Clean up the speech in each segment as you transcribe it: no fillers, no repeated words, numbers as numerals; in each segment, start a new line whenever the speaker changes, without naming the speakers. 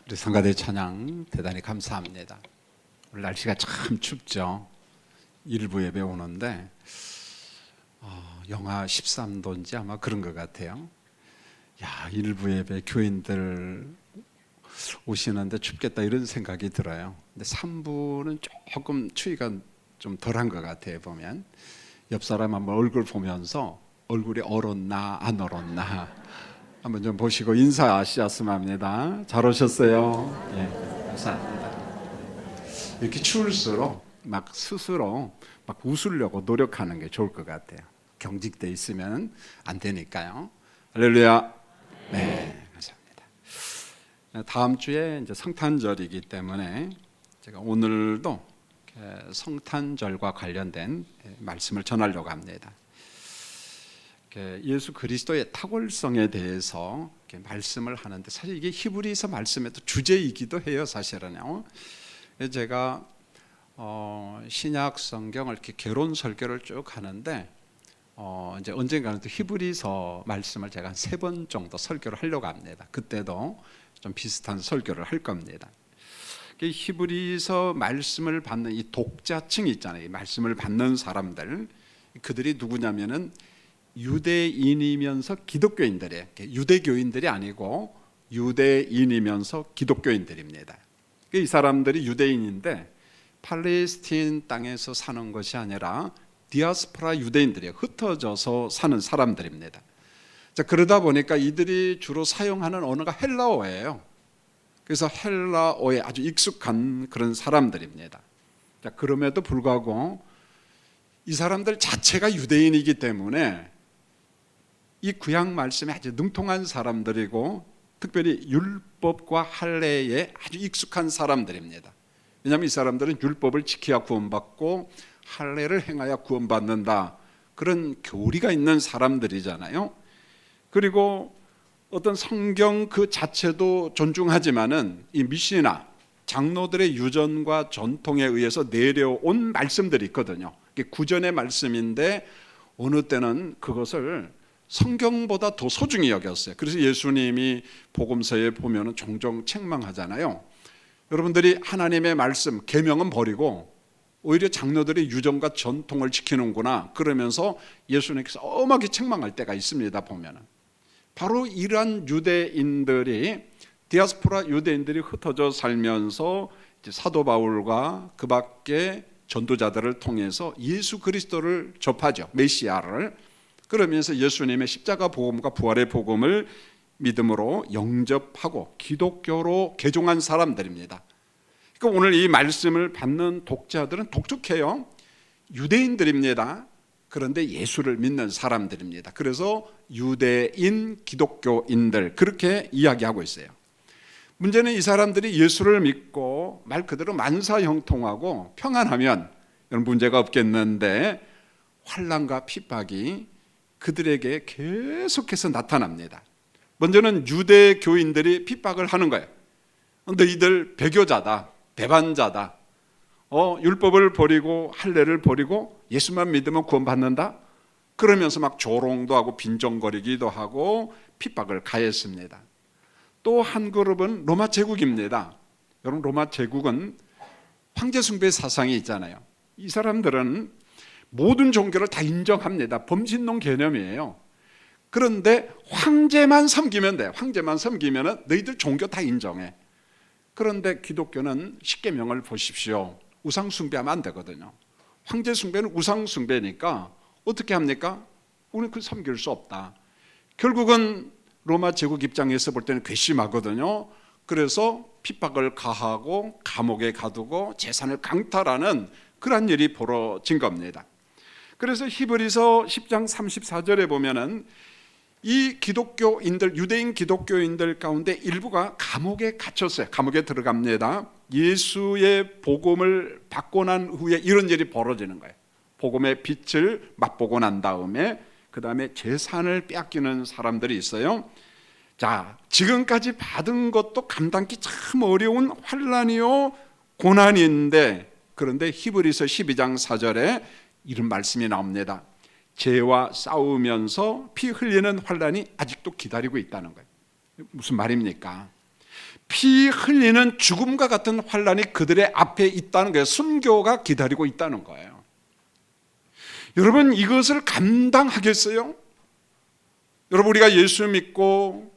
우리 성가대 찬양 대단히 감사합니다. 오늘 날씨가 참 춥죠. 일부 예배 오는데 영하 13도인지 아마 그런 것 같아요. 야, 일부 예배 교인들 오시는데 춥겠다 이런 생각이 들어요. 근데 3부는 조금 추위가 좀 덜한 것 같아요. 보면 옆 사람 한번 얼굴 보면서 얼굴이 얼었나 안 얼었나 한번 좀 보시고 인사하셨으면 합니다. 잘 오셨어요. 예, 감사합니다. 이렇게 추울수록 막 스스로 막 웃으려고 노력하는 게 좋을 것 같아요. 경직돼 있으면 안 되니까요. 할렐루야. 네, 감사합니다. 다음 주에 이제 성탄절이기 때문에 제가 오늘도 성탄절과 관련된 말씀을 전하려고 합니다. 예수 그리스도의 탁월성에 대해서 말씀을 하는데 사실 이게 히브리서 말씀에도 주제이기도 해요. 사실은요. 제가 신약 성경을 이렇게 개론 설교를 쭉 하는데 이제 언젠가는 또 히브리서 말씀을 제가 한 3번 정도 설교를 하려고 합니다. 그때도 좀 비슷한 설교를 할 겁니다. 히브리서 말씀을 받는 이 독자층이 있잖아요. 이 말씀을 받는 사람들, 그들이 누구냐면은 유대인이면서 기독교인들이에요. 유대교인들이 아니고 유대인이면서 기독교인들입니다. 이 사람들이 유대인인데 팔레스틴 땅에서 사는 것이 아니라 디아스포라 유대인들이에요. 흩어져서 사는 사람들입니다. 자, 그러다 보니까 이들이 주로 사용하는 언어가 헬라어예요. 그래서 헬라어에 아주 익숙한 그런 사람들입니다. 자, 그럼에도 불구하고 이 사람들 자체가 유대인이기 때문에 이 구약 말씀에 아주 능통한 사람들이고 특별히 율법과 할례에 아주 익숙한 사람들입니다. 왜냐하면 이 사람들은 율법을 지켜야 구원받고 할례를 행하여 구원받는다, 그런 교리가 있는 사람들이잖아요. 그리고 어떤 성경 그 자체도 존중하지만은 이 미시나 장로들의 유전과 전통에 의해서 내려온 말씀들이 있거든요. 이게 구전의 말씀인데 어느 때는 그것을 성경보다 더 소중히 여겼어요. 그래서 예수님이 복음서에 보면은 종종 책망하잖아요. 여러분들이 하나님의 말씀 계명은 버리고 오히려 장로들의 유전과 전통을 지키는구나, 그러면서 예수님께서 엄하게 책망할 때가 있습니다. 보면은 바로 이러한 유대인들이, 디아스포라 유대인들이 흩어져 살면서 사도 바울과 그 밖에 전도자들을 통해서 예수 그리스도를 접하죠. 메시아를. 그러면서 예수님의 십자가 복음과 부활의 복음을 믿음으로 영접하고 기독교로 개종한 사람들입니다. 그러니까 오늘 이 말씀을 받는 독자들은 독특해요. 유대인들입니다. 그런데 예수를 믿는 사람들입니다. 그래서 유대인, 기독교인들, 그렇게 이야기하고 있어요. 문제는 이 사람들이 예수를 믿고 말 그대로 만사형통하고 평안하면 문제가 없겠는데 환난과 핍박이 그들에게 계속해서 나타납니다. 먼저는 유대교인들이 핍박을 하는 거예요. 너희들 배교자다, 배반자다, 율법을 버리고 할례를 버리고 예수만 믿으면 구원받는다, 그러면서 막 조롱도 하고 빈정거리기도 하고 핍박을 가했습니다. 또 한 그룹은 로마 제국입니다. 여러분, 로마 제국은 황제 숭배 사상이 있잖아요. 이 사람들은 모든 종교를 다 인정합니다. 범신론 개념이에요. 그런데 황제만 섬기면 돼. 황제만 섬기면 너희들 종교 다 인정해. 그런데 기독교는 십계명을 보십시오. 우상 숭배하면 안 되거든요. 황제 숭배는 우상 숭배니까 어떻게 합니까? 우리는 그 섬길 수 없다. 결국은 로마 제국 입장에서 볼 때는 괘씸하거든요. 그래서 핍박을 가하고 감옥에 가두고 재산을 강탈하는 그런 일이 벌어진 겁니다. 그래서 히브리서 10장 34절에 보면은 이 기독교인들, 유대인 기독교인들 가운데 일부가 감옥에 갇혔어요. 감옥에 들어갑니다. 예수의 복음을 받고 난 후에 이런 일이 벌어지는 거예요. 복음의 빛을 맛보고 난 다음에 그 다음에 재산을 빼앗기는 사람들이 있어요. 자, 지금까지 받은 것도 감당기 참 어려운 환난이요 고난인데, 그런데 히브리서 12장 4절에 이런 말씀이 나옵니다. 죄와 싸우면서 피 흘리는 환난이 아직도 기다리고 있다는 거예요. 무슨 말입니까? 피 흘리는 죽음과 같은 환란이 그들의 앞에 있다는 거예요. 순교가 기다리고 있다는 거예요. 여러분, 이것을 감당하겠어요? 여러분, 우리가 예수 믿고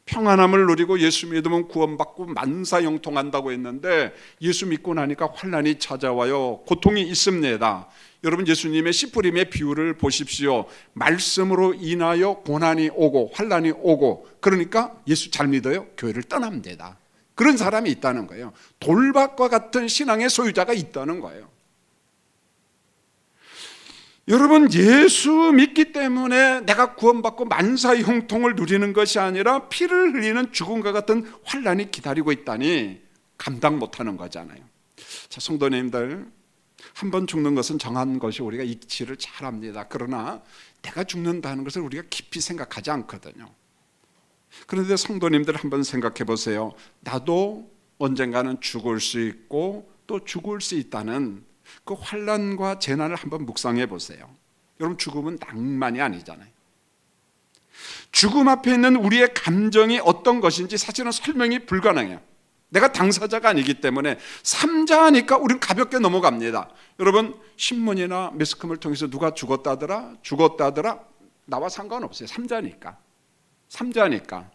평안함을 누리고 예수 믿으면 구원받고 만사형통한다고 했는데, 예수 믿고 나니까 환란이 찾아와요. 고통이 있습니다. 여러분, 예수님의 씨 뿌림의 비유를 보십시오. 말씀으로 인하여 고난이 오고 환란이 오고, 그러니까 예수 잘 믿어요? 교회를 떠납니다. 그런 사람이 있다는 거예요. 돌박과 같은 신앙의 소유자가 있다는 거예요. 여러분, 예수 믿기 때문에 내가 구원받고 만사의 형통을 누리는 것이 아니라 피를 흘리는 죽음과 같은 환란이 기다리고 있다니 감당 못하는 거잖아요. 자, 성도님들, 한 번 죽는 것은 정한 것이 우리가 이치를 잘 합니다. 그러나 내가 죽는다는 것을 우리가 깊이 생각하지 않거든요. 그런데 성도님들 한번 생각해 보세요. 나도 언젠가는 죽을 수 있고 또 죽을 수 있다는 그 환란과 재난을 한번 묵상해 보세요. 여러분, 죽음은 낭만이 아니잖아요. 죽음 앞에 있는 우리의 감정이 어떤 것인지 사실은 설명이 불가능해요. 내가 당사자가 아니기 때문에. 삼자니까 우리는 가볍게 넘어갑니다. 여러분, 신문이나 매스컴을 통해서 누가 죽었다더라 나와 상관없어요. 삼자니까.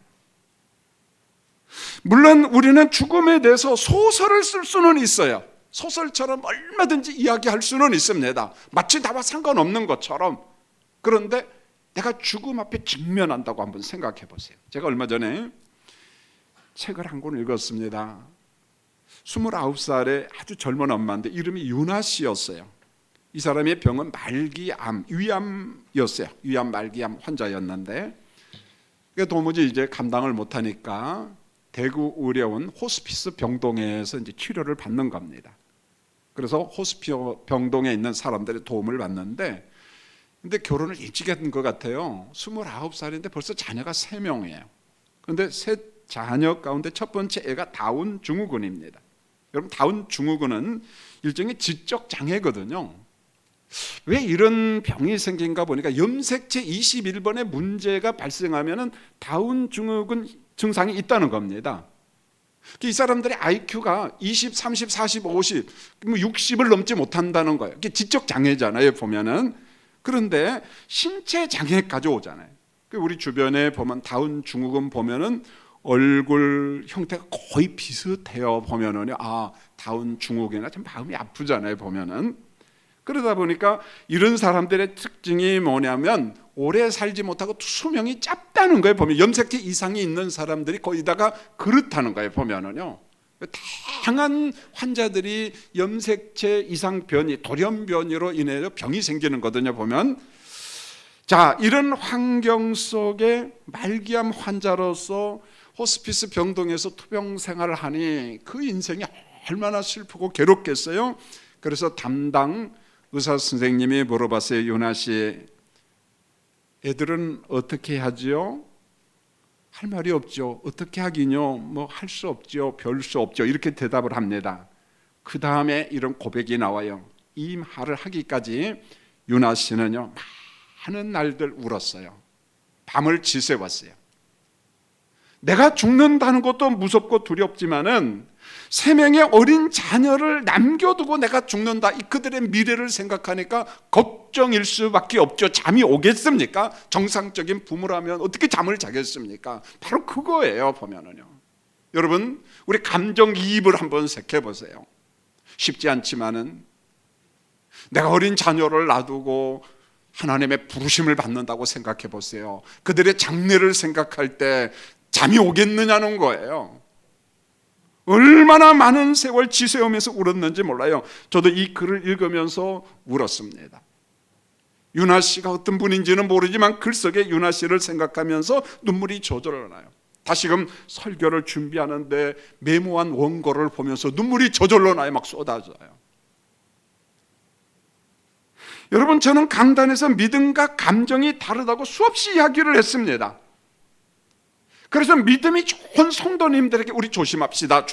물론 우리는 죽음에 대해서 소설을 쓸 수는 있어요. 소설처럼 얼마든지 이야기할 수는 있습니다. 마치 나와 상관없는 것처럼. 그런데 내가 죽음 앞에 직면한다고 한번 생각해 보세요. 제가 얼마 전에 책을 한 권 읽었습니다. 29살의 아주 젊은 엄마인데 이름이 유나 씨였어요. 이 사람의 병은 말기암, 위암이었어요. 위암, 말기암 환자였는데 도무지 이제 감당을 못하니까 대구 의료원 호스피스 병동에서 이제 치료를 받는 겁니다. 그래서 호스피스 병동에 있는 사람들의 도움을 받는데, 근데 결혼을 일찍 한 것 같아요. 29살인데 벌써 자녀가 3명이에요. 그런데 세 자녀 가운데 첫 번째 애가 다운 증후군입니다. 여러분, 다운 증후군은 일종의 지적 장애거든요. 왜 이런 병이 생긴가 보니까 염색체 21번의 문제가 발생하면 다운 증후군 증상이 있다는 겁니다. 이 사람들의 IQ가 20, 30, 40, 50, 60을 넘지 못한다는 거예요. 이게 지적 장애잖아요, 보면은. 그런데 신체 장애까지 오잖아요. 우리 주변에 보면 다운 증후군 보면은 얼굴 형태가 거의 비슷해요. 보면은요, 아, 다운 증후군이나 참 마음이 아프잖아요, 보면은. 그러다 보니까 이런 사람들의 특징이 뭐냐면 오래 살지 못하고 수명이 짧다는 거예요. 보면 염색체 이상이 있는 사람들이 거의다가 그렇다는 거예요. 보면은요, 다양한 환자들이 염색체 이상 변이, 돌연변이로 인해서 병이 생기는 거거든요. 보면, 자, 이런 환경 속에 말기암 환자로서 호스피스 병동에서 투병 생활을 하니 그 인생이 얼마나 슬프고 괴롭겠어요. 그래서 담당 의사 선생님이 물어봤어요. 유나 씨, 애들은 어떻게 하지요? 할 말이 없죠. 어떻게 하긴요? 뭐 할 수 없죠. 별 수 없죠. 이렇게 대답을 합니다. 그 다음에 이런 고백이 나와요. 이 말을 하기까지 유나 씨는요, 많은 날들 울었어요. 밤을 지새웠어요. 내가 죽는다는 것도 무섭고 두렵지만은 3명의 어린 자녀를 남겨두고 내가 죽는다, 이 그들의 미래를 생각하니까 걱정일 수밖에 없죠. 잠이 오겠습니까? 정상적인 부모라면 어떻게 잠을 자겠습니까? 바로 그거예요. 보면은요, 여러분, 우리 감정이입을 한번 생각해 보세요. 쉽지 않지만은 내가 어린 자녀를 놔두고 하나님의 부르심을 받는다고 생각해 보세요. 그들의 장래를 생각할 때 잠이 오겠느냐는 거예요. 얼마나 많은 세월 지새우면서 울었는지 몰라요. 저도 이 글을 읽으면서 울었습니다. 유나 씨가 어떤 분인지는 모르지만 글 속에 유나 씨를 생각하면서 눈물이 저절로 나요. 다시금 설교를 준비하는데 메모한 원고를 보면서 눈물이 저절로 나요. 막 쏟아져요. 여러분, 저는 강단에서 믿음과 감정이 다르다고 수없이 이야기를 했습니다. 그래서 믿음이 좋은 성도님들에게 우리 조심합시다,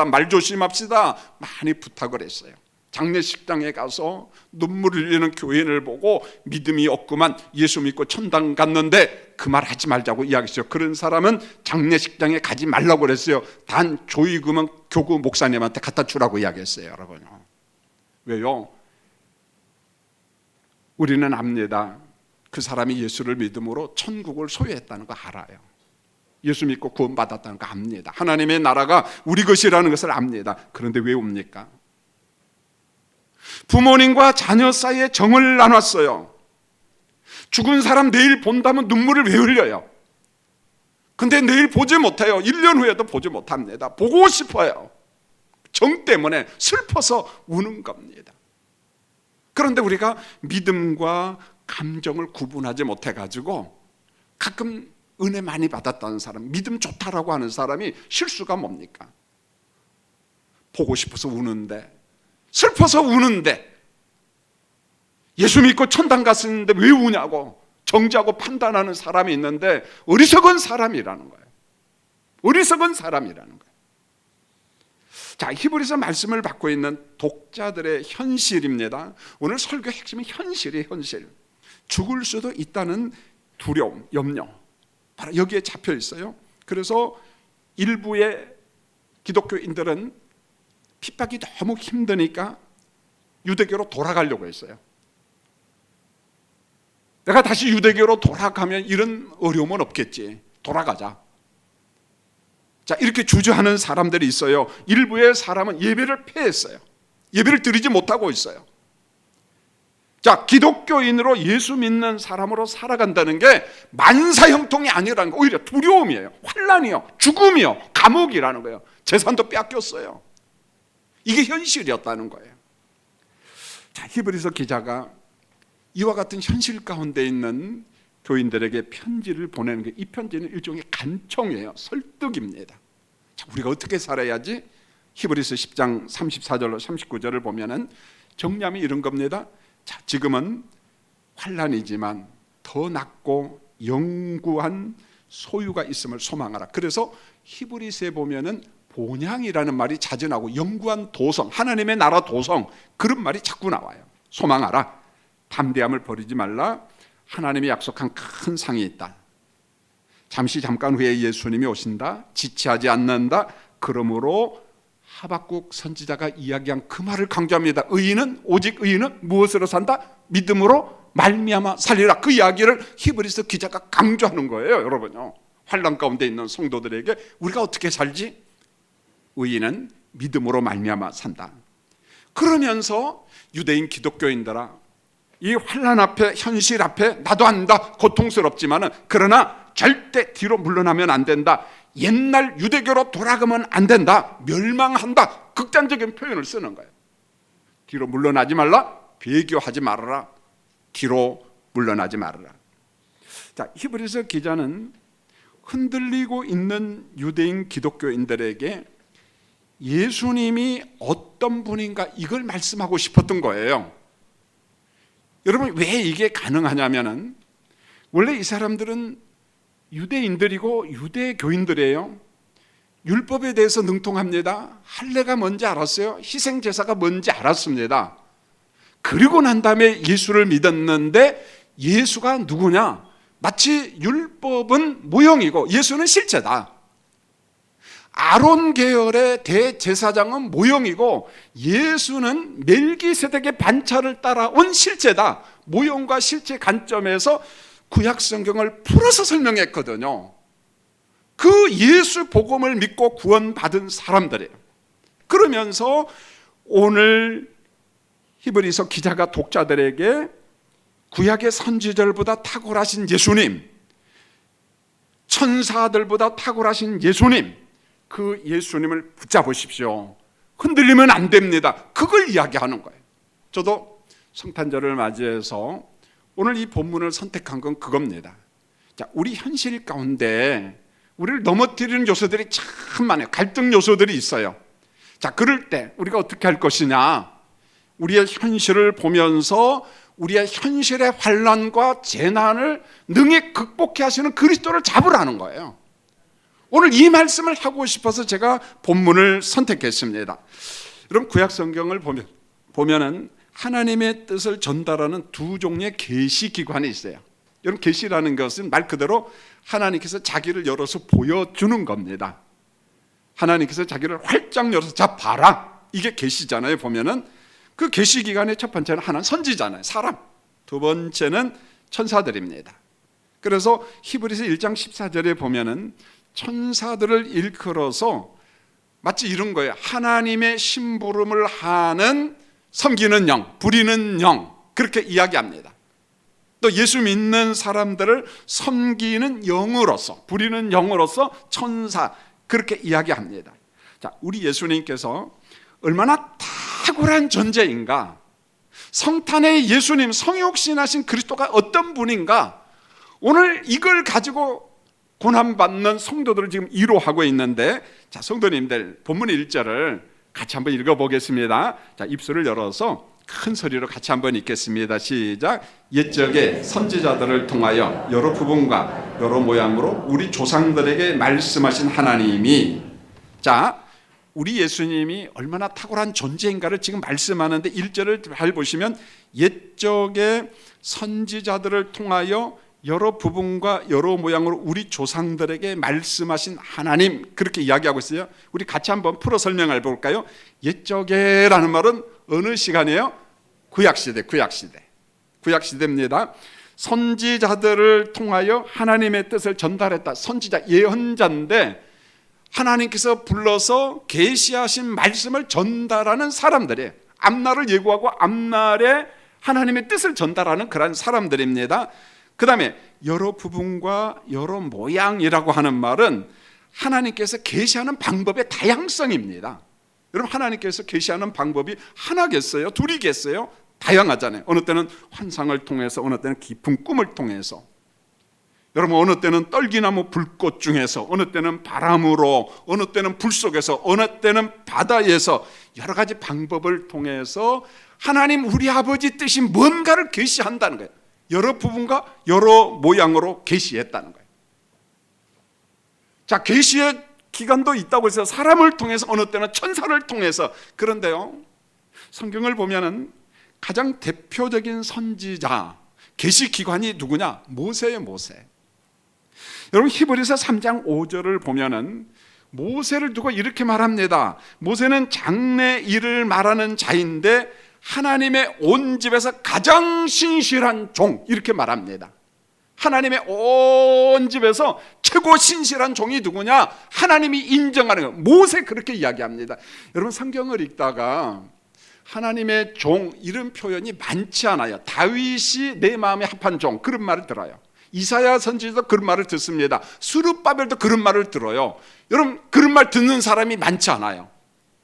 말 조심합시다 많이 부탁을 했어요. 장례식장에 가서 눈물 흘리는 교인을 보고 믿음이 없구만, 예수 믿고 천당 갔는데 그 말 하지 말자고 이야기했어요. 그런 사람은 장례식장에 가지 말라고 그랬어요. 단 조의금은 교구 목사님한테 갖다 주라고 이야기했어요. 여러분, 왜요? 우리는 압니다. 그 사람이 예수를 믿음으로 천국을 소유했다는 거 알아요. 예수 믿고 구원받았다는 거 압니다. 하나님의 나라가 우리 것이라는 것을 압니다. 그런데 왜 옵니까? 부모님과 자녀 사이에 정을 나눴어요. 죽은 사람 내일 본다면 눈물을 왜 흘려요? 근데 내일 보지 못해요. 1년 후에도 보지 못합니다. 보고 싶어요. 정 때문에 슬퍼서 우는 겁니다. 그런데 우리가 믿음과 감정을 구분하지 못해가지고 가끔 은혜 많이 받았다는 사람, 믿음 좋다라고 하는 사람이 실수가 뭡니까? 보고 싶어서 우는데, 슬퍼서 우는데, 예수 믿고 천당 갔었는데 왜 우냐고 정죄하고 판단하는 사람이 있는데 어리석은 사람이라는 거예요. 어리석은 사람이라는 거예요. 자, 히브리서 말씀을 받고 있는 독자들의 현실입니다. 오늘 설교 핵심은 현실이에요. 현실. 죽을 수도 있다는 두려움, 염려, 바로 여기에 잡혀 있어요. 그래서 일부의 기독교인들은 핍박이 너무 힘드니까 유대교로 돌아가려고 했어요. 내가 다시 유대교로 돌아가면 이런 어려움은 없겠지. 돌아가자. 자, 이렇게 주저하는 사람들이 있어요. 일부의 사람은 예배를 폐했어요. 예배를 드리지 못하고 있어요. 자, 기독교인으로 예수 믿는 사람으로 살아간다는 게 만사형통이 아니라는 거, 오히려 두려움이에요. 환난이요, 죽음이요, 감옥이라는 거예요. 재산도 뺏겼어요. 이게 현실이었다는 거예요. 자, 히브리서 기자가 이와 같은 현실 가운데 있는 교인들에게 편지를 보내는 게, 이 편지는 일종의 간청이에요. 설득입니다. 자, 우리가 어떻게 살아야지? 히브리서 10장 34절로 39절을 보면은 정리하면 이런 겁니다. 자, 지금은 환난이지만 더 낫고 영구한 소유가 있음을 소망하라. 그래서 히브리서에 보면은 본향이라는 말이 자주 나오고 영구한 도성, 하나님의 나라 도성, 그런 말이 자꾸 나와요. 소망하라. 담대함을 버리지 말라. 하나님이 약속한 큰 상이 있다. 잠깐 후에 예수님이 오신다. 지체하지 않는다. 그러므로 하박국 선지자가 이야기한 그 말을 강조합니다. 의인은, 오직 의인은 무엇으로 산다? 믿음으로 말미암아 살리라. 그 이야기를 히브리서 기자가 강조하는 거예요. 여러분요, 환난 가운데 있는 성도들에게 우리가 어떻게 살지? 의인은 믿음으로 말미암아 산다. 그러면서 유대인 기독교인들아, 이 환난 앞에, 현실 앞에 나도 안다, 고통스럽지만은 그러나 절대 뒤로 물러나면 안 된다. 옛날 유대교로 돌아가면 안 된다. 멸망한다. 극단적인 표현을 쓰는 거예요. 뒤로 물러나지 말라. 배교하지 말아라. 뒤로 물러나지 말아라. 자, 히브리서 기자는 흔들리고 있는 유대인 기독교인들에게 예수님이 어떤 분인가 이걸 말씀하고 싶었던 거예요. 여러분, 왜 이게 가능하냐면은 원래 이 사람들은 유대인들이고 유대교인들이에요. 율법에 대해서 능통합니다. 할례가 뭔지 알았어요. 희생제사가 뭔지 알았습니다. 그리고 난 다음에 예수를 믿었는데 예수가 누구냐? 마치 율법은 모형이고 예수는 실제다. 아론 계열의 대제사장은 모형이고 예수는 멜기세덱의 반차를 따라온 실제다. 모형과 실제 관점에서 구약 성경을 풀어서 설명했거든요. 그 예수 복음을 믿고 구원받은 사람들이에요. 그러면서 오늘 히브리서 기자가 독자들에게 구약의 선지자들보다 탁월하신 예수님, 천사들보다 탁월하신 예수님, 그 예수님을 붙잡으십시오. 흔들리면 안 됩니다. 그걸 이야기하는 거예요. 저도 성탄절을 맞이해서 오늘 이 본문을 선택한 건 그겁니다. 자, 우리 현실 가운데 우리를 넘어뜨리는 요소들이 참 많아요. 갈등 요소들이 있어요. 자, 그럴 때 우리가 어떻게 할 것이냐? 우리의 현실을 보면서 우리의 현실의 환난과 재난을 능히 극복해 하시는 그리스도를 잡으라는 거예요. 오늘 이 말씀을 하고 싶어서 제가 본문을 선택했습니다. 여러분, 구약 성경을 보면 보면은 하나님의 뜻을 전달하는 두 종류의 계시 기관이 있어요. 여러분, 계시라는 것은 말 그대로 하나님께서 자기를 열어서 보여주는 겁니다. 하나님께서 자기를 활짝 열어서 자 봐라, 이게 계시잖아요. 보면은 그 계시 기관의 첫 번째는 하나는 선지자잖아요, 사람. 두 번째는 천사들입니다. 그래서 히브리서 1장 14절에 보면은 천사들을 일컬어서 마치 이런 거예요. 하나님의 심부름을 하는 섬기는 영, 부리는 영, 그렇게 이야기합니다. 또 예수 믿는 사람들을 섬기는 영으로서, 부리는 영으로서 천사, 그렇게 이야기합니다. 자, 우리 예수님께서 얼마나 탁월한 존재인가, 성탄의 예수님, 성육신하신 그리스도가 어떤 분인가, 오늘 이걸 가지고 고난받는 성도들을 지금 위로하고 있는데, 자, 성도님들 본문 1절을 같이 한번 읽어보겠습니다. 자, 입술을 열어서 큰 소리로 같이 한번 읽겠습니다. 시작. 옛적에 선지자들을 통하여 여러 부분과 여러 모양으로 우리 조상들에게 말씀하신 하나님이, 자, 우리 예수님이 얼마나 탁월한 존재인가를 지금 말씀하는데 1절을 잘 보시면 옛적에 선지자들을 통하여 여러 부분과 여러 모양으로 우리 조상들에게 말씀하신 하나님, 그렇게 이야기하고 있어요. 우리 같이 한번 풀어 설명해 볼까요? 옛적에라는 말은 어느 시간이에요? 구약시대, 구약시대입니다. 선지자들을 통하여 하나님의 뜻을 전달했다. 선지자, 예언자인데 하나님께서 불러서 계시하신 말씀을 전달하는 사람들이에요. 앞날을 예고하고 앞날에 하나님의 뜻을 전달하는 그런 사람들입니다. 그 다음에 여러 부분과 여러 모양이라고 하는 말은 하나님께서 계시하는 방법의 다양성입니다. 여러분, 하나님께서 계시하는 방법이 하나겠어요? 둘이겠어요? 다양하잖아요. 어느 때는 환상을 통해서, 어느 때는 깊은 꿈을 통해서, 여러분, 어느 때는 떨기나무 불꽃 중에서, 어느 때는 바람으로, 어느 때는 불 속에서, 어느 때는 바다에서 여러 가지 방법을 통해서 하나님 우리 아버지 뜻이 뭔가를 계시한다는 거예요. 여러 부분과 여러 모양으로 계시했다는 거예요. 자, 계시의 기간도 있다고 해서 사람을 통해서, 어느 때는 천사를 통해서. 그런데요, 성경을 보면은 가장 대표적인 선지자, 계시 기관이 누구냐? 모세예요, 모세. 여러분, 히브리서 3장 5절을 보면은 모세를 두고 이렇게 말합니다. 모세는 장래 일을 말하는 자인데 하나님의 온 집에서 가장 신실한 종, 이렇게 말합니다. 하나님의 온 집에서 최고 신실한 종이 누구냐? 하나님이 인정하는 거. 모세 그렇게 이야기합니다. 여러분, 성경을 읽다가 하나님의 종, 이런 표현이 많지 않아요. 다윗이 내 마음에 합한 종, 그런 말을 들어요. 이사야 선지자도 그런 말을 듣습니다. 스룹바벨도 그런 말을 들어요. 여러분, 그런 말 듣는 사람이 많지 않아요.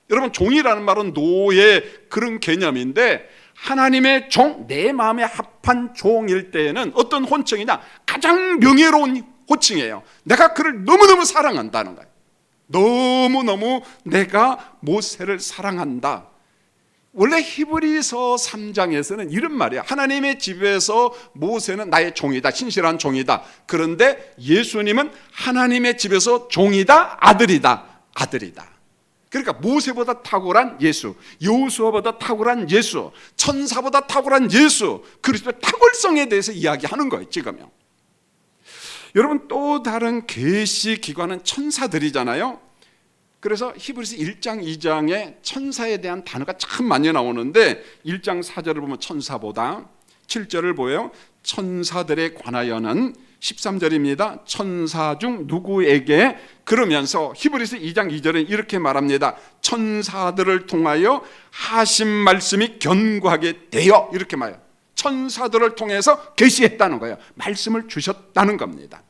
여러분, 종이라는 말은 노예, 그런 개념인데 하나님의 종, 내 마음에 합한 종일 때에는 어떤 호칭이냐? 가장 명예로운 호칭이에요. 내가 그를 너무너무 사랑한다는 거예요. 너무너무 내가 모세를 사랑한다. 원래 히브리서 3장에서는 이런 말이야. 하나님의 집에서 모세는 나의 종이다, 신실한 종이다. 그런데 예수님은 하나님의 집에서 종이다, 아들이다. 그러니까 모세보다 탁월한 예수, 여호수아보다 탁월한 예수, 천사보다 탁월한 예수, 그리스도의 탁월성에 대해서 이야기하는 거예요, 지금요. 여러분, 또 다른 계시 기관은 천사들이잖아요. 그래서 히브리서 1장 2장에 천사에 대한 단어가 참 많이 나오는데 1장 4절을 보면 천사보다, 7절을 보여요. 천사들에 관하여는 13절입니다. 천사 중 누구에게, 그러면서 히브리서 2장 2절에 이렇게 말합니다. 천사들을 통하여 하신 말씀이 견고하게 되어, 이렇게 말해요. 천사들을 통해서 계시했다는 거예요. 말씀을 주셨다는 겁니다.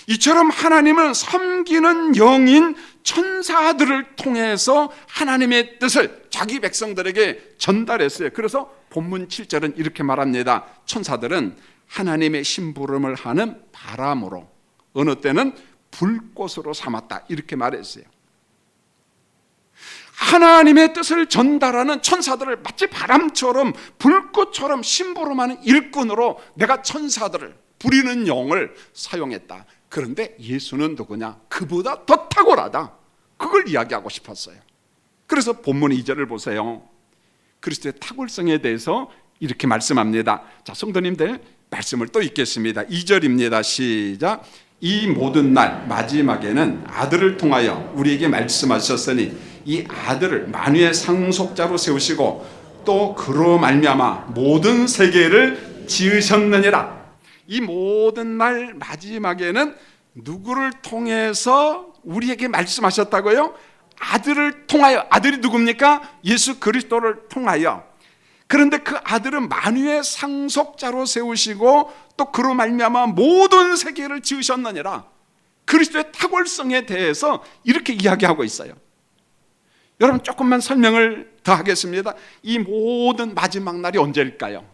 이처럼 하나님은 섬기는 영인 천사들을 통해서 하나님의 뜻을 자기 백성들에게 전달했어요. 그래서 본문 7절은 이렇게 말합니다. 천사들은 하나님의 심부름을 하는 바람으로, 어느 때는 불꽃으로 삼았다, 이렇게 말했어요. 하나님의 뜻을 전달하는 천사들을 마치 바람처럼 불꽃처럼 심부름하는 일꾼으로 내가 천사들을, 부리는 영을 사용했다. 그런데 예수는 누구냐? 그보다 더 탁월하다. 그걸 이야기하고 싶었어요. 그래서 본문 2절을 보세요. 그리스도의 탁월성에 대해서 이렇게 말씀합니다. 자, 성도님들 말씀을 또 읽겠습니다. 2절입니다. 시작. 이 모든 날 마지막에는 아들을 통하여 우리에게 말씀하셨으니 이 아들을 만유의 상속자로 세우시고 또 그로 말미암아 모든 세계를 지으셨느니라. 이 모든 날 마지막에는 누구를 통해서 우리에게 말씀하셨다고요? 아들을 통하여. 아들이 누굽니까? 예수 그리스도를 통하여. 그런데 그 아들은 만유의 상속자로 세우시고 또 그로 말미암아 모든 세계를 지으셨느니라. 그리스도의 탁월성에 대해서 이렇게 이야기하고 있어요. 여러분, 조금만 설명을 더 하겠습니다. 이 모든 마지막 날이 언제일까요?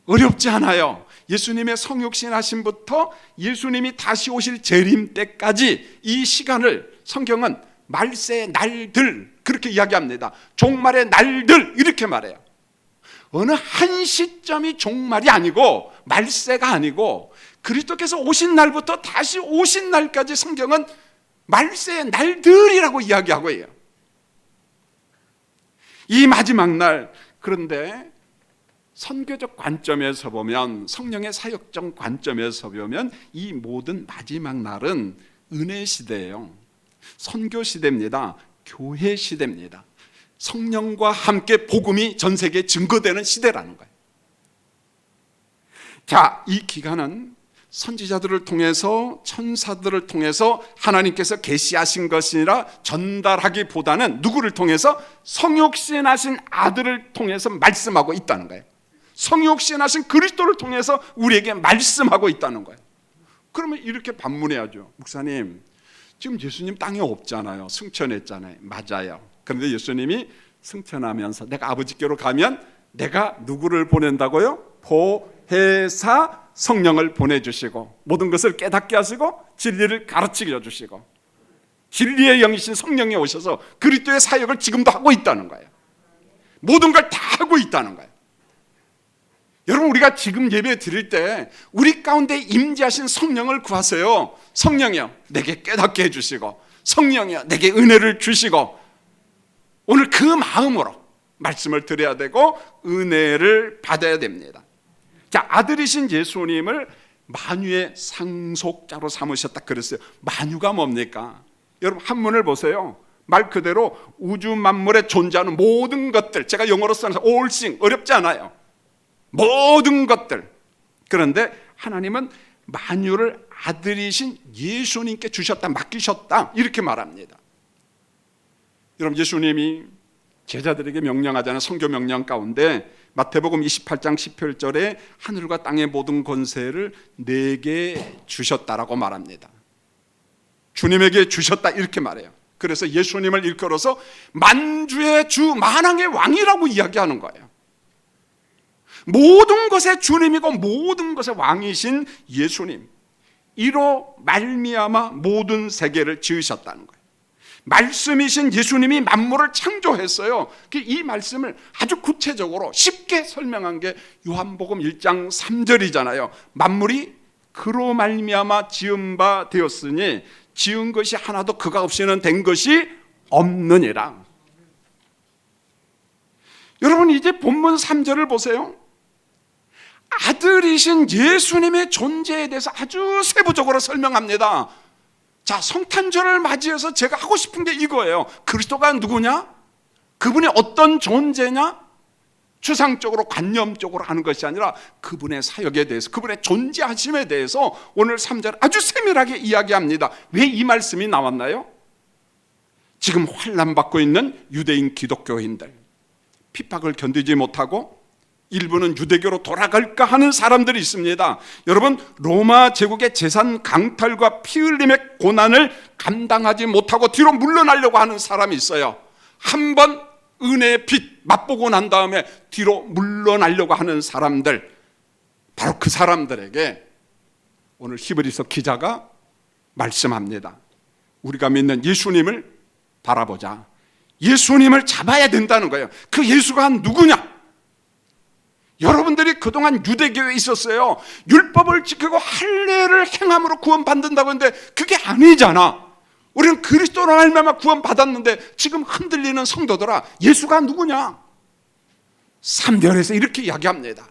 어렵지 않아요. 예수님의 성육신하심부터 예수님이 다시 오실 재림 때까지 이 시간을 성경은 말세의 날들 그렇게 이야기합니다. 종말의 날들 이렇게 말해요. 어느 한 시점이 종말이 아니고 말세가 아니고 그리스도께서 오신 날부터 다시 오신 날까지 성경은 말세의 날들이라고 이야기하고 해요. 이 마지막 날, 그런데 선교적 관점에서 보면, 성령의 사역적 관점에서 보면 이 모든 마지막 날은 은혜 시대예요. 선교 시대입니다. 교회 시대입니다. 성령과 함께 복음이 전 세계에 증거되는 시대라는 거예요. 자, 이 기간은 선지자들을 통해서, 천사들을 통해서 하나님께서 계시하신 것이라 전달하기보다는 누구를 통해서? 성육신하신 아들을 통해서 말씀하고 있다는 거예요. 성육신하신 그리스도를 통해서 우리에게 말씀하고 있다는 거예요. 그러면 이렇게 반문해야죠. 목사님, 지금 예수님 땅에 없잖아요. 승천했잖아요. 맞아요. 그런데 예수님이 승천하면서 내가 아버지께로 가면 내가 누구를 보낸다고요? 보혜사 성령을 보내주시고 모든 것을 깨닫게 하시고 진리를 가르치게 해주시고 진리의 영이신 성령이 오셔서 그리스도의 사역을 지금도 하고 있다는 거예요. 모든 걸 다 하고 있다는 거예요. 여러분, 우리가 지금 예배 드릴 때 우리 가운데 임재하신 성령을 구하세요. 성령이여 내게 깨닫게 해주시고, 성령이여 내게 은혜를 주시고, 오늘 그 마음으로 말씀을 드려야 되고 은혜를 받아야 됩니다. 자, 아들이신 예수님을 만유의 상속자로 삼으셨다 그랬어요. 만유가 뭡니까? 여러분, 한문을 보세요. 말 그대로 우주 만물에 존재하는 모든 것들, 제가 영어로 써서 all things, 어렵지 않아요. 모든 것들. 그런데 하나님은 만유를 아들이신 예수님께 주셨다, 맡기셨다 이렇게 말합니다. 여러분, 예수님이 제자들에게 명령하자는 선교 명령 가운데 마태복음 28장 18절에 하늘과 땅의 모든 권세를 내게 주셨다라고 말합니다. 주님에게 주셨다 이렇게 말해요. 그래서 예수님을 일컬어서 만주의 주, 만왕의 왕이라고 이야기하는 거예요. 모든 것의 주님이고 모든 것의 왕이신 예수님, 이로 말미암아 모든 세계를 지으셨다는 거예요. 말씀이신 예수님이 만물을 창조했어요. 이 말씀을 아주 구체적으로 쉽게 설명한 게 요한복음 1장 3절이잖아요. 만물이 그로 말미암아 지은 바 되었으니 지은 것이 하나도 그가 없이는 된 것이 없느니라. 여러분, 이제 본문 3절을 보세요. 아들이신 예수님의 존재에 대해서 아주 세부적으로 설명합니다. 자, 성탄절을 맞이해서 제가 하고 싶은 게 이거예요. 그리스도가 누구냐? 그분이 어떤 존재냐? 추상적으로 관념적으로 하는 것이 아니라 그분의 사역에 대해서, 그분의 존재하심에 대해서 오늘 3절 아주 세밀하게 이야기합니다. 왜 이 말씀이 나왔나요? 지금 환난받고 있는 유대인 기독교인들, 핍박을 견디지 못하고 일부는 유대교로 돌아갈까 하는 사람들이 있습니다. 여러분, 로마 제국의 재산 강탈과 피 흘림의 고난을 감당하지 못하고 뒤로 물러나려고 하는 사람이 있어요. 한번 은혜의 빛 맛보고 난 다음에 뒤로 물러나려고 하는 사람들, 바로 그 사람들에게 오늘 히브리서 기자가 말씀합니다. 우리가 믿는 예수님을 바라보자. 예수님을 잡아야 된다는 거예요. 그 예수가 누구냐? 여러분들이 그동안 유대교에 있었어요. 율법을 지키고 할례를 행함으로 구원받는다고 했는데 그게 아니잖아. 우리는 그리스도로 말미암아 구원받았는데 지금 흔들리는 성도들아, 예수가 누구냐? 3절에서 이렇게 이야기합니다.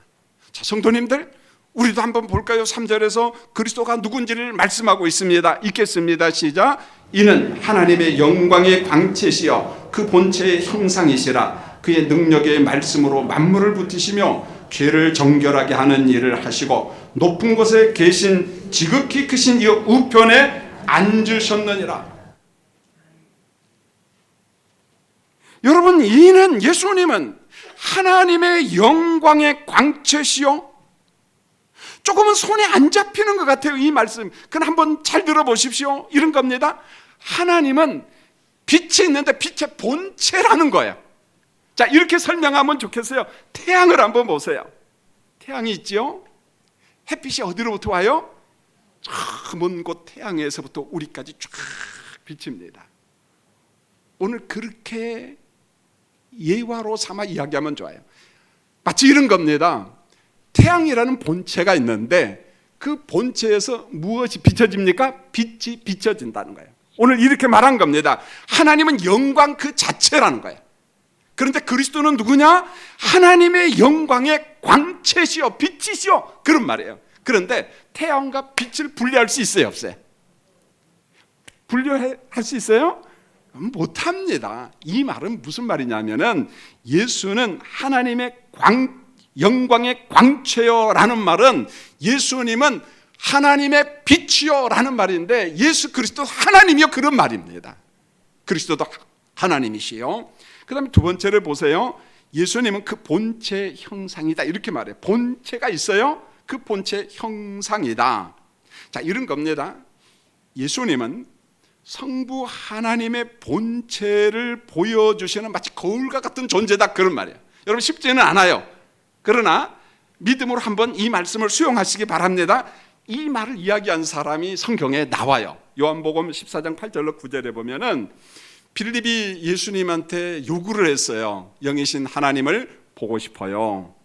자, 성도님들, 우리도 한번 볼까요? 3절에서 그리스도가 누군지를 말씀하고 있습니다. 읽겠습니다. 시작. 이는 하나님의 영광의 광채시여 그 본체의 형상이시라. 그의 능력의 말씀으로 만물을 붙이시며 죄를 정결하게 하는 일을 하시고 높은 곳에 계신 지극히 크신 이 우편에 앉으셨느니라. 여러분, 이는 예수님은 하나님의 영광의 광채시요. 조금은 손에 안 잡히는 것 같아요, 이 말씀. 그건 한번 잘 들어보십시오. 이런 겁니다. 하나님은 빛이 있는데 빛의 본체라는 거예요. 자, 이렇게 설명하면 좋겠어요. 태양을 한번 보세요. 태양이 있죠? 햇빛이 어디로부터 와요? 저 먼 곳 태양에서부터 우리까지 쫙 비칩니다. 오늘 그렇게 예화로 삼아 이야기하면 좋아요. 마치 이런 겁니다. 태양이라는 본체가 있는데 그 본체에서 무엇이 비춰집니까? 빛이 비춰진다는 거예요. 오늘 이렇게 말한 겁니다. 하나님은 영광 그 자체라는 거예요. 그런데 그리스도는 누구냐? 하나님의 영광의 광채시요 빛이시요, 그런 말이에요. 그런데 태양과 빛을 분리할 수 있어요, 없어요? 분리할 수 있어요? 못합니다. 이 말은 무슨 말이냐면은 예수는 하나님의 영광의 광채요라는 말은 예수님은 하나님의 빛이요라는 말인데 예수 그리스도 하나님이요, 그런 말입니다. 그리스도도 하나님이시요. 그 다음에 두 번째를 보세요. 예수님은 그 본체 형상이다, 이렇게 말해요. 본체가 있어요. 그 본체 형상이다. 자, 이런 겁니다. 예수님은 성부 하나님의 본체를 보여주시는 마치 거울과 같은 존재다, 그런 말이에요. 여러분, 쉽지는 않아요. 그러나 믿음으로 한번 이 말씀을 수용하시기 바랍니다. 이 말을 이야기한 사람이 성경에 나와요. 요한복음 14장 8절로 9절에 보면은 빌립이 예수님한테 요구를 했어요. 영이신 하나님을 보고 싶어요.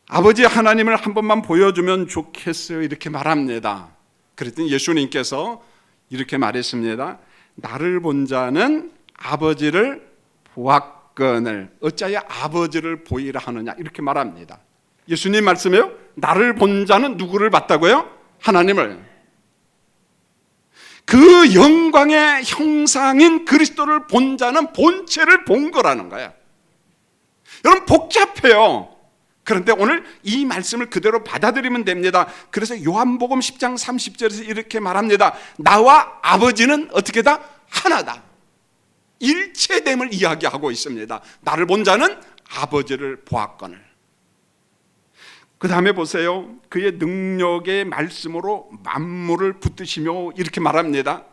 아버지 하나님을 한 번만 보여주면 좋겠어요, 이렇게 말합니다. 그랬더니 예수님께서 이렇게 말했습니다. 나를 본 자는 아버지를 보았거늘 어찌하여 아버지를 보이라 하느냐, 이렇게 말합니다. 예수님 말씀이에요. 나를 본 자는 누구를 봤다고요? 하나님을. 그 영광의 형상인 그리스도를 본 자는 본체를 본 거라는 거예요. 여러분, 복잡해요. 그런데 오늘 이 말씀을 그대로 받아들이면 됩니다. 그래서 요한복음 10장 30절에서 이렇게 말합니다. 나와 아버지는 어떻게다? 하나다. 일체됨을 이야기하고 있습니다. 나를 본 자는 아버지를 보았거늘. 그 다음에 보세요. 그의 능력의 말씀으로 만물을 붙드시며, 이렇게 말합니다.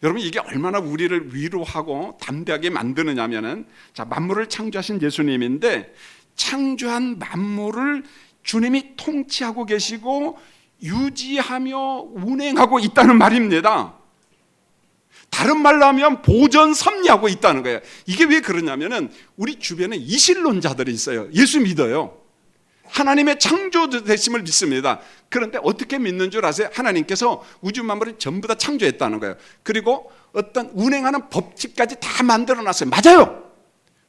여러분, 이게 얼마나 우리를 위로하고 담대하게 만드느냐면은, 자, 만물을 창조하신 예수님인데 창조한 만물을 주님이 통치하고 계시고 유지하며 운행하고 있다는 말입니다. 다른 말로 하면 보전 섭리하고 있다는 거예요. 이게 왜 그러냐면은 우리 주변에 이신론자들이 있어요. 예수 믿어요. 하나님의 창조되심을 믿습니다. 그런데 어떻게 믿는 줄 아세요? 하나님께서 우주 만물을 전부 다 창조했다는 거예요. 그리고 어떤 운행하는 법칙까지 다 만들어놨어요. 맞아요.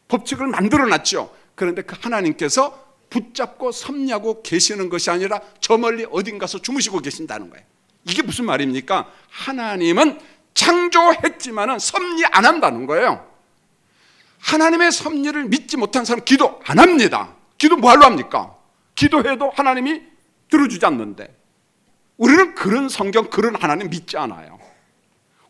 법칙을 만들어놨죠. 그런데 그 하나님께서 붙잡고 섭리하고 계시는 것이 아니라 저 멀리 어딘가서 주무시고 계신다는 거예요. 이게 무슨 말입니까? 하나님은 창조했지만은 섭리 안 한다는 거예요. 하나님의 섭리를 믿지 못한 사람 기도 안 합니다. 기도 뭐하러 합니까? 기도해도 하나님이 들어주지 않는데. 우리는 그런 성경, 그런 하나님 믿지 않아요.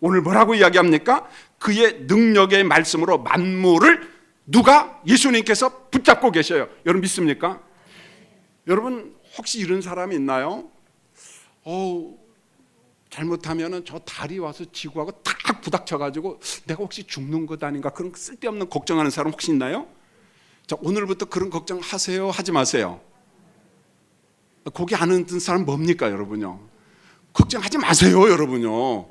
오늘 뭐라고 이야기합니까? 그의 능력의 말씀으로 만물을 누가? 예수님께서 붙잡고 계셔요. 여러분 믿습니까? 여러분 혹시 이런 사람이 있나요? 잘못하면 저 달이 와서 지구하고 딱 부닥쳐가지고 내가 혹시 죽는 것 아닌가, 그런 쓸데없는 걱정하는 사람 혹시 있나요? 자, 오늘부터 그런 걱정 하세요, 하지 마세요? 고개 안 흔든 사람 뭡니까, 여러분요? 걱정하지 마세요, 여러분요.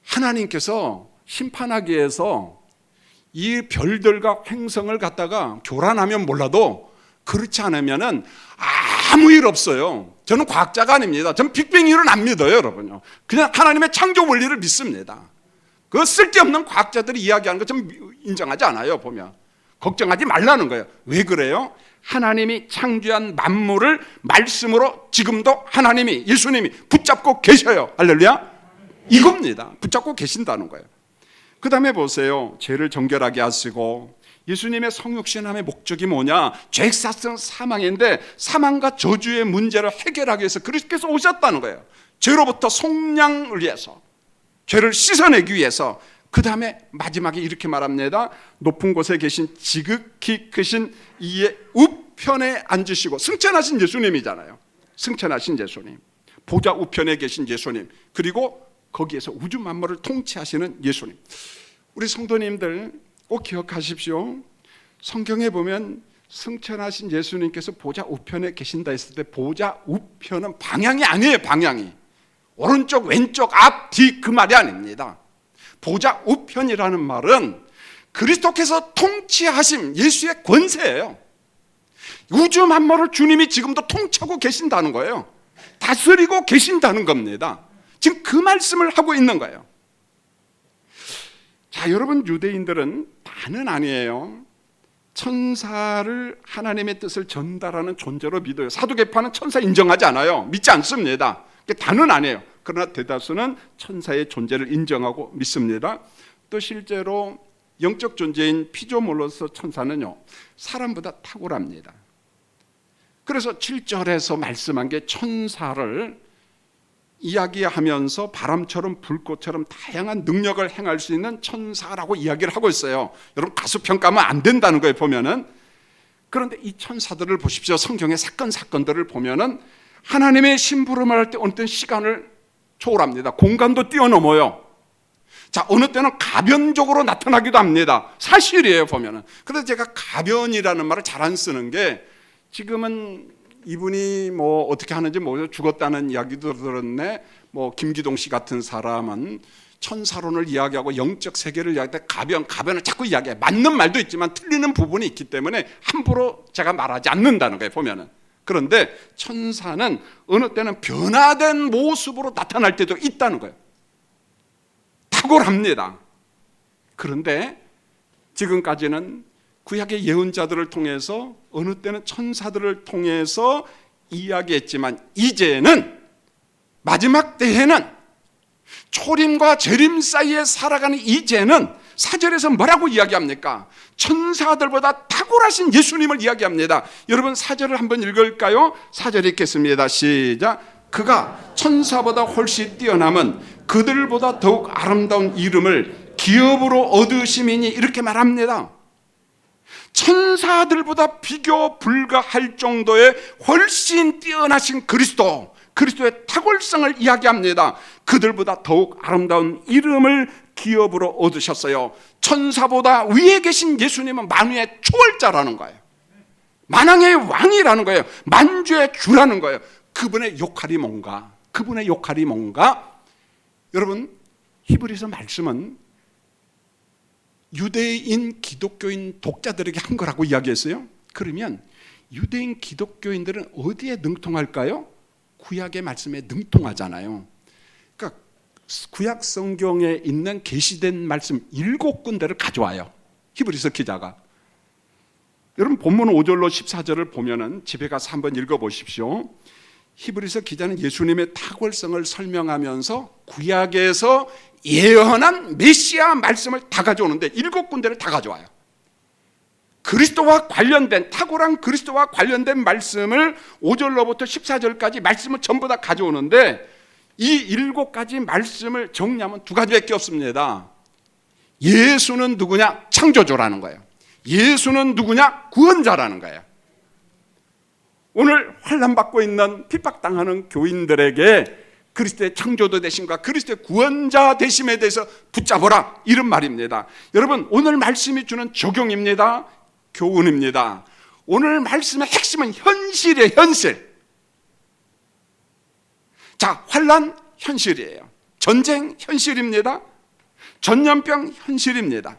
하나님께서 심판하기 위해서 이 별들과 행성을 갖다가 교란하면 몰라도 그렇지 않으면은 아무 일 없어요. 저는 과학자가 아닙니다. 저는 빅뱅 이론을 안 믿어요, 여러분요. 그냥 하나님의 창조 원리를 믿습니다. 그 쓸데없는 과학자들이 이야기하는 거 좀 인정하지 않아요, 보면. 걱정하지 말라는 거예요. 왜 그래요? 하나님이 창조한 만물을 말씀으로 지금도 하나님이, 예수님이 붙잡고 계셔요. 할렐루야. 이겁니다. 붙잡고 계신다는 거예요. 그 다음에 보세요. 죄를 정결하게 하시고, 예수님의 성육신함의 목적이 뭐냐? 죄사성 사망인데 사망과 저주의 문제를 해결하기 위해서 그리스도께서 오셨다는 거예요. 죄로부터 속량을 위해서, 죄를 씻어내기 위해서. 그 다음에 마지막에 이렇게 말합니다. 높은 곳에 계신 지극히 크신 이의 우편에 앉으시고, 승천하신 예수님이잖아요. 승천하신 예수님, 보좌 우편에 계신 예수님, 그리고 거기에서 우주 만물을 통치하시는 예수님. 우리 성도님들 꼭 기억하십시오. 성경에 보면 승천하신 예수님께서 보좌 우편에 계신다 했을 때, 보좌 우편은 방향이 아니에요. 방향이 오른쪽 왼쪽 앞 뒤 그 말이 아닙니다. 보좌 우편이라는 말은 그리스도께서 통치하심, 예수의 권세예요. 우주 만물을 주님이 지금도 통치하고 계신다는 거예요. 다스리고 계신다는 겁니다. 지금 그 말씀을 하고 있는 거예요. 자, 여러분, 유대인들은 다는 아니에요. 천사를 하나님의 뜻을 전달하는 존재로 믿어요. 사두개파는 천사 인정하지 않아요. 믿지 않습니다. 다는 아니에요. 그러나 대다수는 천사의 존재를 인정하고 믿습니다. 또 실제로 영적 존재인 피조물로서 천사는요, 사람보다 탁월합니다. 그래서 7절에서 말씀한 게 천사를 이야기하면서 바람처럼 불꽃처럼 다양한 능력을 행할 수 있는 천사라고 이야기를 하고 있어요. 여러분, 가수평가하면 안 된다는 거예요, 보면은. 그런데 이 천사들을 보십시오. 성경의 사건들을 보면은 하나님의 심부름을 할 때 어느 때는 시간을 초월합니다. 공간도 뛰어넘어요. 자, 어느 때는 가변적으로 나타나기도 합니다. 사실이에요, 보면은. 그래서 제가 가변이라는 말을 잘 안 쓰는 게, 지금은 이분이 뭐 어떻게 하는지 모르죠. 죽었다는 이야기도 들었네. 뭐 김기동 씨 같은 사람은 천사론을 이야기하고 영적 세계를 이야기할 때 가변을 자꾸 이야기해. 맞는 말도 있지만 틀리는 부분이 있기 때문에 함부로 제가 말하지 않는다는 거예요, 보면은. 그런데 천사는 어느 때는 변화된 모습으로 나타날 때도 있다는 거예요. 탁월합니다. 그런데 지금까지는 구약의 예언자들을 통해서, 어느 때는 천사들을 통해서 이야기했지만, 이제는 마지막 때에는 초림과 재림 사이에 살아가는 이제는 4절에서 뭐라고 이야기합니까? 천사들보다 탁월하신 예수님을 이야기합니다. 여러분, 4절을 한번 읽을까요? 4절 읽겠습니다. 시작. 그가 천사보다 훨씬 뛰어남은 그들보다 더욱 아름다운 이름을 기업으로 얻으심이니, 이렇게 말합니다. 천사들보다 비교 불가할 정도의 훨씬 뛰어나신 그리스도의 탁월성을 이야기합니다. 그들보다 더욱 아름다운 이름을 기업으로 얻으셨어요. 천사보다 위에 계신 예수님은 만유의 초월자라는 거예요. 만왕의 왕이라는 거예요. 만주의 주라는 거예요. 그분의 역할이 뭔가? 여러분, 히브리서 말씀은 유대인 기독교인 독자들에게 한 거라고 이야기했어요. 그러면 유대인 기독교인들은 어디에 능통할까요? 구약의 말씀에 능통하잖아요. 그러니까 구약 성경에 있는 계시된 말씀 7군데를 가져와요, 히브리서 기자가. 여러분, 본문 5절로 14절을 보면은 집에 가서 한번 읽어보십시오. 히브리서 기자는 예수님의 탁월성을 설명하면서 구약에서 예언한 메시아 말씀을 다 가져오는데 7군데를 다 가져와요. 그리스도와 관련된, 탁월한 그리스도와 관련된 말씀을 5절로부터 14절까지 말씀을 전부 다 가져오는데, 이 7가지 말씀을 정리하면 2가지밖에 없습니다. 예수는 누구냐? 창조주라는 거예요. 예수는 누구냐? 구원자라는 거예요. 오늘 환난받고 있는 핍박당하는 교인들에게 그리스도의 창조도 되심과 그리스도의 구원자 되심에 대해서 붙잡아라, 이런 말입니다. 여러분, 오늘 말씀이 주는 적용입니다. 교훈입니다. 오늘 말씀의 핵심은 현실이에요, 현실. 자, 환난 현실이에요. 전쟁 현실입니다. 전염병 현실입니다.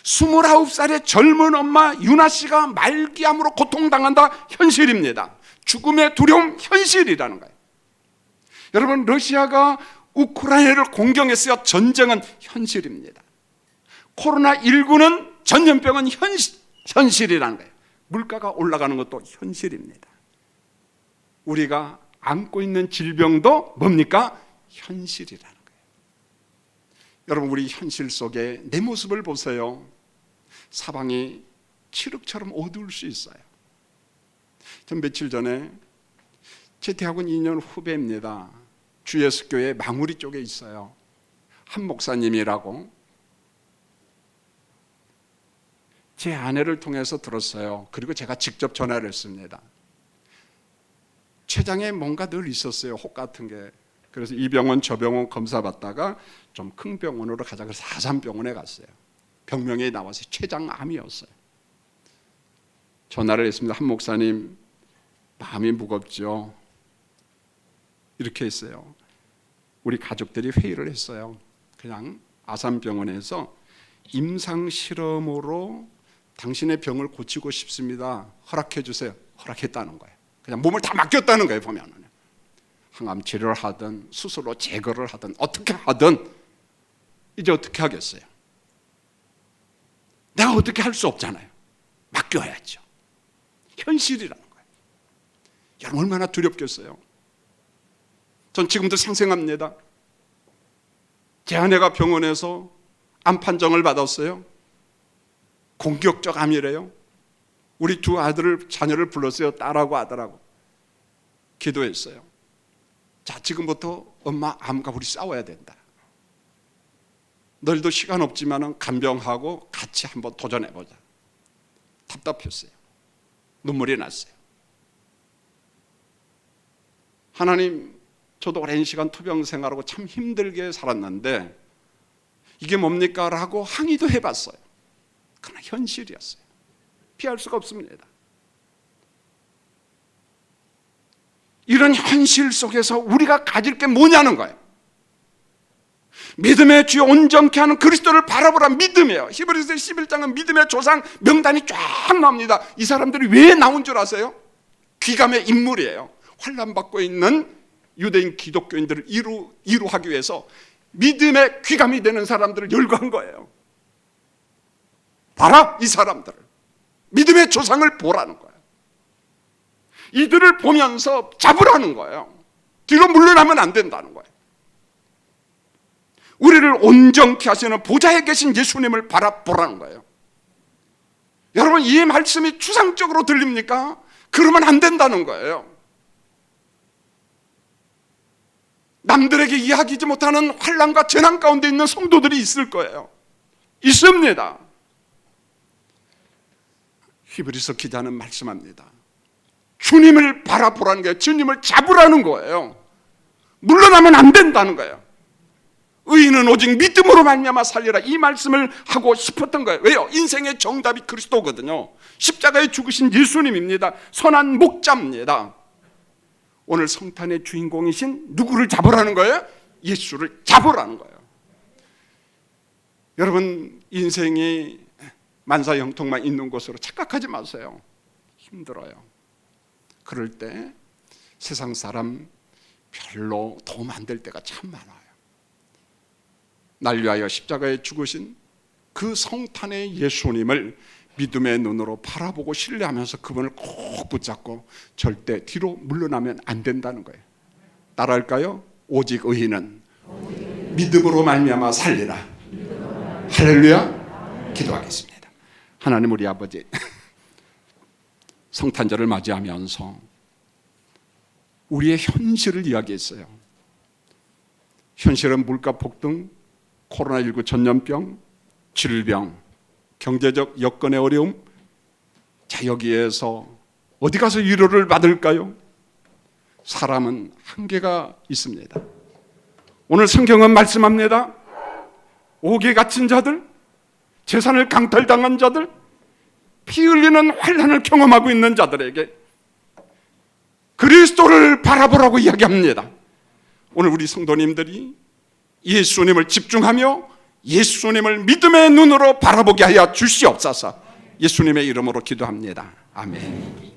29살의 젊은 엄마 유나 씨가 말기암으로 고통당한다, 현실입니다. 죽음의 두려움 현실이라는 거예요. 여러분, 러시아가 우크라이나를 공격했어요. 전쟁은 현실입니다. 코로나19는 전염병은 현실이라는 거예요. 물가가 올라가는 것도 현실입니다. 우리가 안고 있는 질병도 뭡니까? 현실이라는 거예요. 여러분, 우리 현실 속에 내 모습을 보세요. 사방이 칠흑처럼 어두울 수 있어요. 전 며칠 전에 제 대학원 2년 후배입니다. 주예수교회 망우리 쪽에 있어요. 한 목사님이라고. 제 아내를 통해서 들었어요. 그리고 제가 직접 전화를 했습니다. 췌장에 뭔가 늘 있었어요. 혹 같은 게. 그래서 이 병원 저 병원 검사 받다가 좀 큰 병원으로 가자. 그래서 사산병원에 갔어요. 병명이 나와서 췌장암이었어요. 전화를 했습니다. 한 목사님, 마음이 무겁죠. 이렇게 했어요. 우리 가족들이 회의를 했어요. 그냥 아산병원에서 임상실험으로 당신의 병을 고치고 싶습니다. 허락해 주세요. 허락했다는 거예요. 그냥 몸을 다 맡겼다는 거예요. 보면은 항암 치료를 하든 수술로 제거를 하든 어떻게 하든 이제 어떻게 하겠어요? 내가 어떻게 할 수 없잖아요. 맡겨야죠. 현실이라는 거예요. 여러분, 얼마나 두렵겠어요? 전 지금도 생생합니다. 제 아내가 병원에서 암 판정을 받았어요. 공격적 암이래요. 우리 두 자녀를 불렀어요. 딸하고 아들하고. 기도했어요. 자, 지금부터 엄마 암과 우리 싸워야 된다. 너희도 시간 없지만 간병하고 같이 한번 도전해보자. 답답했어요. 눈물이 났어요. 하나님, 저도 오랜 시간 투병 생활하고 참 힘들게 살았는데 이게 뭡니까? 라고 항의도 해봤어요. 그러나 현실이었어요. 피할 수가 없습니다. 이런 현실 속에서 우리가 가질 게 뭐냐는 거예요. 믿음의 주여 온전케 하는 그리스도를 바라보라. 믿음이에요. 히브리서 11장은 믿음의 조상 명단이 쫙 나옵니다. 이 사람들이 왜 나온 줄 아세요? 귀감의 인물이에요. 환난받고 있는 유대인 기독교인들을 이루하기 위해서 믿음의 귀감이 되는 사람들을 열거한 거예요. 봐라, 이 사람들을. 믿음의 조상을 보라는 거예요. 이들을 보면서 잡으라는 거예요. 뒤로 물러나면 안 된다는 거예요. 우리를 온전케 하시는 보좌에 계신 예수님을 바라보라는 거예요. 여러분, 이 말씀이 추상적으로 들립니까? 그러면 안 된다는 거예요. 남들에게 이야기하지 못하는 환난과 재난 가운데 있는 성도들이 있을 거예요. 있습니다. 히브리서 기자는 말씀합니다. 주님을 바라보라는 거예요. 주님을 잡으라는 거예요. 물러나면 안 된다는 거예요. 의인은 오직 믿음으로 말미암아 살리라. 이 말씀을 하고 싶었던 거예요. 왜요? 인생의 정답이 그리스도거든요. 십자가에 죽으신 예수님입니다. 선한 목자입니다. 오늘 성탄의 주인공이신 누구를 잡으라는 거예요? 예수를 잡으라는 거예요. 여러분, 인생이 만사형통만 있는 곳으로 착각하지 마세요. 힘들어요. 그럴 때 세상 사람 별로 도움 안 될 때가 참 많아요. 날 위하여 십자가에 죽으신 그 성탄의 예수님을 믿음의 눈으로 바라보고 신뢰하면서 그분을 꼭 붙잡고 절대 뒤로 물러나면 안 된다는 거예요. 따라할까요? 오직 의인은 믿음으로 말미암아 살리라. 할렐루야. 기도하겠습니다. 하나님, 우리 아버지, 성탄절을 맞이하면서 우리의 현실을 이야기했어요. 현실은 물가 폭등, 코로나19 전염병, 질병, 경제적 여건의 어려움. 자, 여기에서 어디 가서 위로를 받을까요? 사람은 한계가 있습니다. 오늘 성경은 말씀합니다. 옥에 갇힌 자들, 재산을 강탈당한 자들, 피 흘리는 환난을 경험하고 있는 자들에게 그리스도를 바라보라고 이야기합니다. 오늘 우리 성도님들이 예수님을 집중하며 예수님을 믿음의 눈으로 바라보게 하여 주시옵소서. 예수님의 이름으로 기도합니다. 아멘.